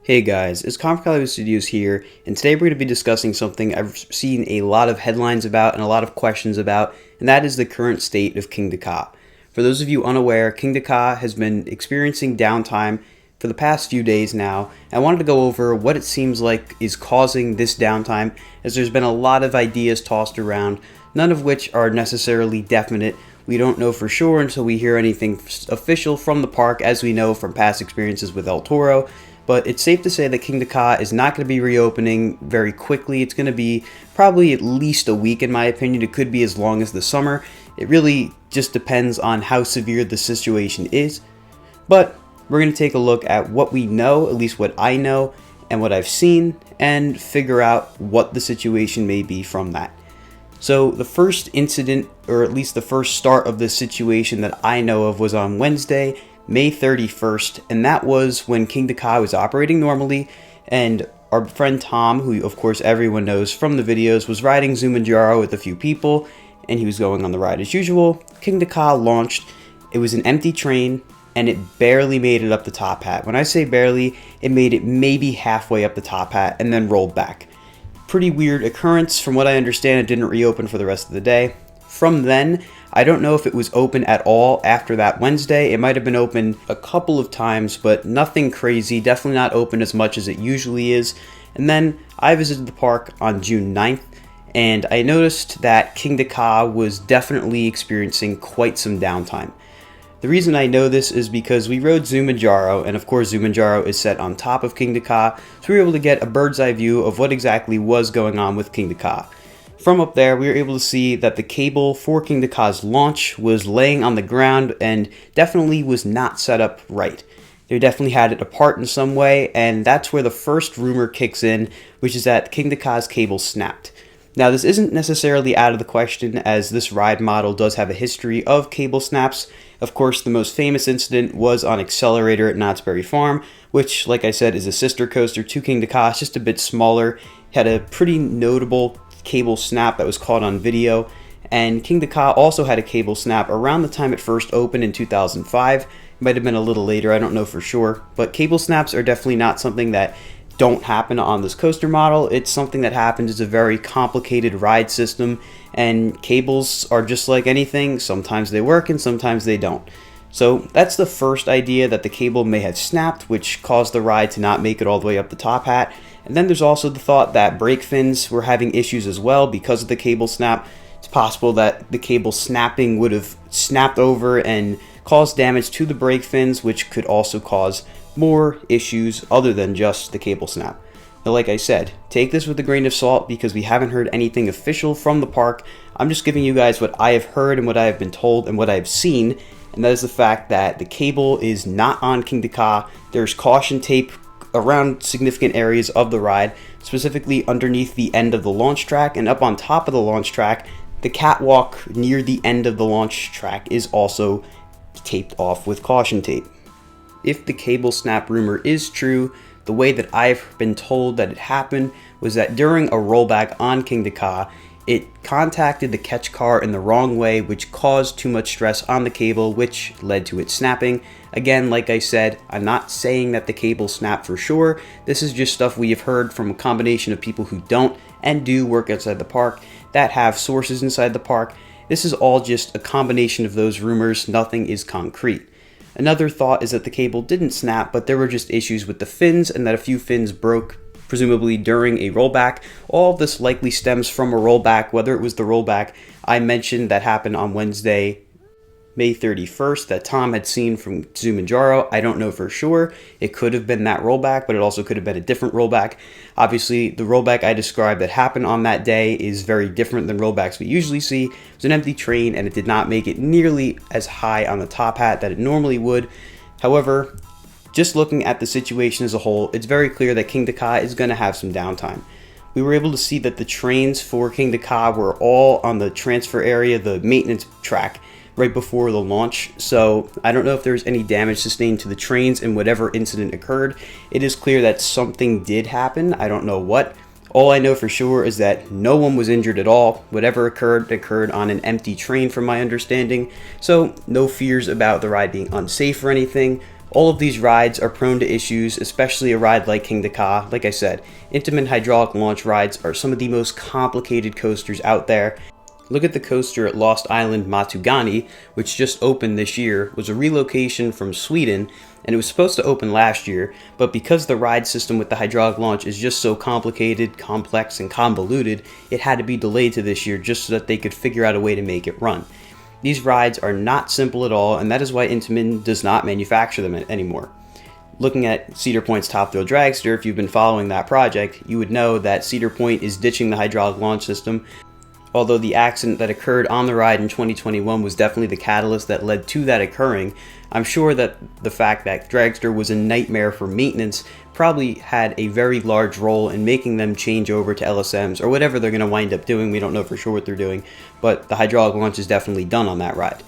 Hey guys, it's Comfort Studios here, and today we're going to be discussing something I've seen a lot of headlines about and a lot of questions about, and that is the current state of Kingda Ka. For those of you unaware, Kingda Ka has been experiencing downtime for the past few days now. I wanted to go over what it seems like is causing this downtime, as there's been a lot of ideas tossed around, none of which are necessarily definite. We don't know for sure until we hear anything official from the park, as we know from past experiences with El Toro. But it's safe to say that Kingda Ka is not going to be reopening very quickly. It's going to be probably at least a week in my opinion. It could be as long as the summer. It really just depends on how severe the situation is. But we're going to take a look at what we know, at least what I know, and what I've seen, and figure out what the situation may be from that. So the first incident, or at least the first start of this situation that I know of, was on Wednesday, May 31st, and that was when Kingda Ka was operating normally, and our friend Tom, who of course everyone knows from the videos, was riding Zumanjaro with a few people, and he was going on the ride as usual. Kingda Ka launched. It was an empty train, and it barely made it up the top hat. When I say barely, it made it maybe halfway up the top hat, and then rolled back. Pretty weird occurrence. From what I understand, it didn't reopen for the rest of the day. From then, I don't know if it was open at all after that Wednesday. It might have been open a couple of times, but nothing crazy. Definitely not open as much as it usually is. And then I visited the park on June 9th, and I noticed that Kingda Ka was definitely experiencing quite some downtime. The reason I know this is because we rode Zumanjaro, and of course Zumanjaro is set on top of Kingda Ka, so we were able to get a bird's eye view of what exactly was going on with Kingda Ka. From up there, we were able to see that the cable for Kingda Ka's launch was laying on the ground and definitely was not set up right. They definitely had it apart in some way, and that's where the first rumor kicks in, which is that Kingda Ka's cable snapped. Now, this isn't necessarily out of the question, as this ride model does have a history of cable snaps. Of course, the most famous incident was on Accelerator at Knott's Berry Farm, which, like I said, is a sister coaster to Kingda Ka. It's just a bit smaller. Had a pretty notable cable snap that was caught on video, and Kingda Ka also had a cable snap around the time it first opened in 2005. It might have been a little later, I don't know for sure, but cable snaps are definitely not something that don't happen on this coaster model. It's something that happens. It's a very complicated ride system, and cables are just like anything. Sometimes they work and sometimes they don't. So that's the first idea, that the cable may have snapped, which caused the ride to not make it all the way up the top hat. And then there's also the thought that brake fins were having issues as well because of the cable snap. It's possible that the cable snapping would have snapped over and caused damage to the brake fins, which could also cause more issues other than just the cable snap. Now, like I said, take this with a grain of salt because we haven't heard anything official from the park. I'm just giving you guys what I have heard and what I have been told and what I've seen, and that is the fact that the cable is not on Kingda Ka. There's caution tape around significant areas of the ride, specifically underneath the end of the launch track, and up on top of the launch track. The catwalk near the end of the launch track is also taped off with caution tape. If the cable snap rumor is true, the way that I've been told that it happened was that during a rollback on Kingda Ka, it contacted the catch car in the wrong way, which caused too much stress on the cable, which led to it snapping. Again, like I said, I'm not saying that the cable snapped for sure. This is just stuff we have heard from a combination of people who don't and do work outside the park, that have sources inside the park. This is all just a combination of those rumors. Nothing is concrete. Another thought is that the cable didn't snap, but there were just issues with the fins, and that a few fins broke, presumably during a rollback. All of this likely stems from a rollback, whether it was the rollback I mentioned that happened on Wednesday, May 31st, that Tom had seen from Zumanjaro. I don't know for sure. It could have been that rollback, but it also could have been a different rollback. Obviously, the rollback I described that happened on that day is very different than rollbacks we usually see. It was an empty train, and it did not make it nearly as high on the top hat that it normally would. However, just looking at the situation as a whole, it's very clear that Kingda Ka is going to have some downtime. We were able to see that the trains for Kingda Ka were all on the transfer area, the maintenance track, right before the launch. So I don't know if there's any damage sustained to the trains in whatever incident occurred. It is clear that something did happen. I don't know what. All I know for sure is that no one was injured at all. Whatever occurred on an empty train from my understanding. So no fears about the ride being unsafe or anything. All of these rides are prone to issues, especially a ride like Kingda Ka. Like I said, Intamin hydraulic launch rides are some of the most complicated coasters out there. Look at the coaster at Lost Island Matugani, which just opened this year, was a relocation from Sweden, and it was supposed to open last year, but because the ride system with the hydraulic launch is just so complicated, complex, and convoluted, it had to be delayed to this year just so that they could figure out a way to make it run. These rides are not simple at all, and that is why Intamin does not manufacture them anymore. Looking at Cedar Point's Top Thrill Dragster, if you've been following that project, you would know that Cedar Point is ditching the hydraulic launch system. Although the accident that occurred on the ride in 2021 was definitely the catalyst that led to that occurring, I'm sure that the fact that Dragster was a nightmare for maintenance probably had a very large role in making them change over to LSMs or whatever they're going to wind up doing. We don't know for sure what they're doing, but the hydraulic launch is definitely done on that ride.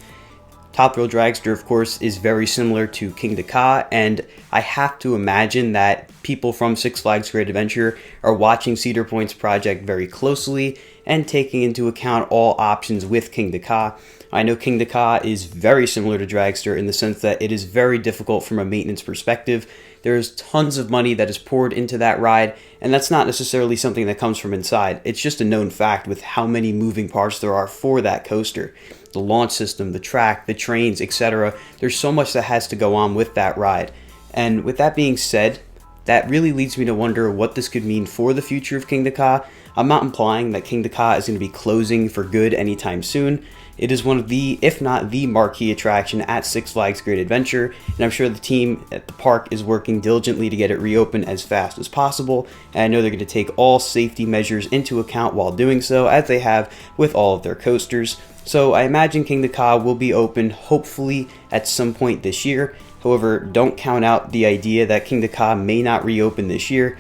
Top Thrill Dragster, of course, is very similar to Kingda Ka, and I have to imagine that people from Six Flags Great Adventure are watching Cedar Point's project very closely and taking into account all options with Kingda Ka. I know Kingda Ka is very similar to Dragster in the sense that it is very difficult from a maintenance perspective. There's tons of money that is poured into that ride, and that's not necessarily something that comes from inside. It's just a known fact with how many moving parts there are for that coaster. The launch system, the track, the trains, etc. There's so much that has to go on with that ride. And with that being said, that really leads me to wonder what this could mean for the future of Kingda Ka. I'm not implying that Kingda Ka is going to be closing for good anytime soon. It is one of the, if not the marquee attraction at Six Flags Great Adventure, and I'm sure the team at the park is working diligently to get it reopened as fast as possible, and I know they're going to take all safety measures into account while doing so, as they have with all of their coasters. So I imagine Kingda Ka will be open hopefully at some point this year. However, don't count out the idea that Kingda Ka may not reopen this year.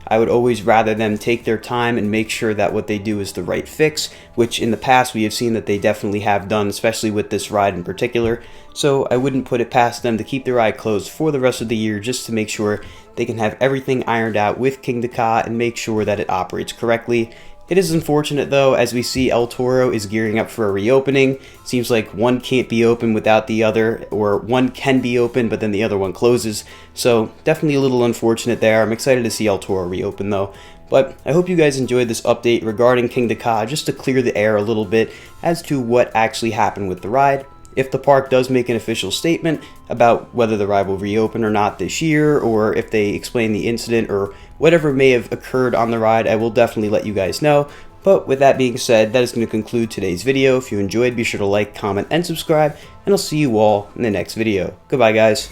I would always rather them take their time and make sure that what they do is the right fix, which in the past we have seen that they definitely have done, especially with this ride in particular. So I wouldn't put it past them to keep their eye closed for the rest of the year just to make sure they can have everything ironed out with Kingda Ka and make sure that it operates correctly. It is unfortunate though, as we see El Toro is gearing up for a reopening. Seems like one can't be open without the other, or one can be open but then the other one closes. So definitely a little unfortunate there. I'm excited to see El Toro reopen though. But I hope you guys enjoyed this update regarding Kingda Ka, just to clear the air a little bit as to what actually happened with the ride. If the park does make an official statement about whether the ride will reopen or not this year, or if they explain the incident or whatever may have occurred on the ride, I will definitely let you guys know. But with that being said, that is going to conclude today's video. If you enjoyed, be sure to like, comment, and subscribe, and I'll see you all in the next video. Goodbye, guys.